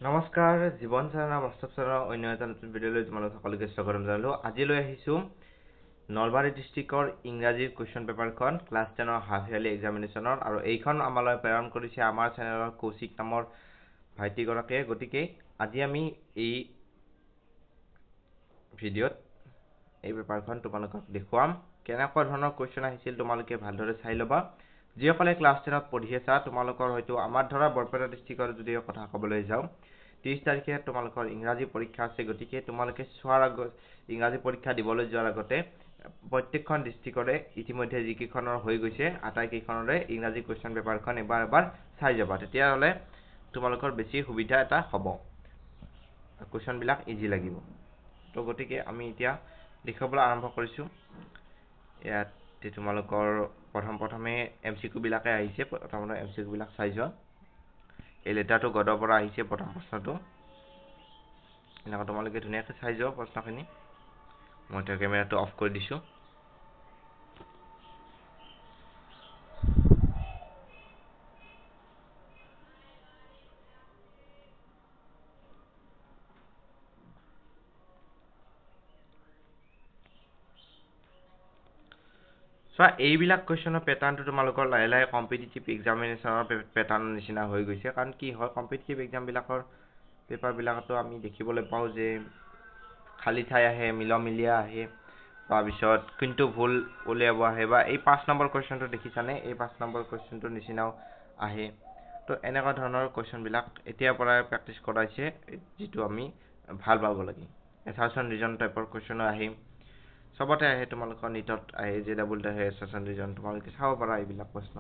নমস্কাৰ জীৱন চাৰণৰ বাস্তৱ চাৰণৰ অন্য এটা নতুন ভিডিঅ'লৈ তোমালোক সকলোকে স্বাগতম জনালোঁ। আজিলৈ আহিছোঁ নলবাৰী ডিষ্ট্ৰিক্টৰ ইংৰাজীৰ কুৱেশ্যন পেপাৰখন ক্লাছ 10ৰ হাফ ইয়াৰলি এক্সামিনেশ্যনৰ, আৰু এইখন আমালৈ প্ৰেৰণ কৰিছে আমাৰ চেনেলৰ কৌশিক নামৰ ভাইটিগৰাকীয়ে। গতিকে আজি আমি এই ভিডিঅ'ত এই পেপাৰখন তোমালোকক দেখুৱাম। কেনেকুৱা ধৰণৰ কুৱেশ্যন আহিছিল তোমালোকে ভালদৰে চাই ল'বা। যিসকলে ক্লাছ 10ত পঢ়ি আছা, তোমালোকৰ হয়তো আমাৰ ধৰা বৰপেটা ডিষ্ট্ৰিক্টৰ যদি কথা ক'বলৈ যাওঁ, 30 তাৰিখে তোমালোকৰ ইংৰাজী পৰীক্ষা আছে। গতিকে তোমালোকে চোৱাৰ আগত, ইংৰাজী পৰীক্ষা দিবলৈ যোৱাৰ আগতে প্ৰত্যেকখন ডিষ্ট্ৰিক্টৰে ইতিমধ্যে যিকেইখনৰ হৈ গৈছে আটাইকেইখনৰে ইংৰাজী কুৱেশ্যন পেপাৰখন এবাৰ চাই যাবা। তেতিয়াহ'লে তোমালোকৰ বেছি সুবিধা এটা হ'ব, কুৱেশ্যনবিলাক ইজি লাগিব। তো গতিকে আমি এতিয়া দেখুৱাবলৈ আৰম্ভ কৰিছোঁ। ইয়াতে তোমালোকৰ প্ৰথমে MCQ বিলাকে আহিছে। প্ৰথমতে MCQ বিলাক চাই যোৱা। এই লেটাৰটো গডৰ পৰা আহিছে প্ৰথম প্ৰশ্নটো। এনেকৈ তোমালোকে ধুনীয়াকৈ চাই যোৱা প্ৰশ্নখিনি। মই এতিয়া কেমেৰাটো অফ কৰি দিছোঁ। চোৱা, এইবিলাক কুৱেশ্যনৰ পেটাৰ্ণটো তোমালোকৰ লাহে লাহে কম্পিটিটিভ এক্সামিনেশ্যনৰ পেটাৰ্ণৰ নিচিনা হৈ গৈছে। কাৰণ কি হয়, কম্পিটিটিভ এক্সামবিলাকৰ পেপাৰবিলাকতো আমি দেখিবলৈ পাওঁ যে খালী ঠাই আহে, মিলমিলীয়া আহে, তাৰপিছত কিন্তু ভুল উলিয়াব আহে, বা এই 5 নম্বৰ কুৱেশ্যনটো দেখিছানে, এই 5 নম্বৰ কুৱেশ্যনটোৰ নিচিনাও আহে। তো এনেকুৱা ধৰণৰ কুৱেশ্যনবিলাক এতিয়াৰ পৰাই প্ৰেক্টিচ কৰাইছে, যিটো আমি ভাল পাব লাগে। এছাৰচন ৰিজন টাইপৰ কুৱেশ্যনো আহে, চবতে আহে। তোমালোকৰ নীটত আহে, JEE আহে, এছাৰচন ৰিজন, তোমালোকে চাব পাৰা এইবিলাক প্ৰশ্ন।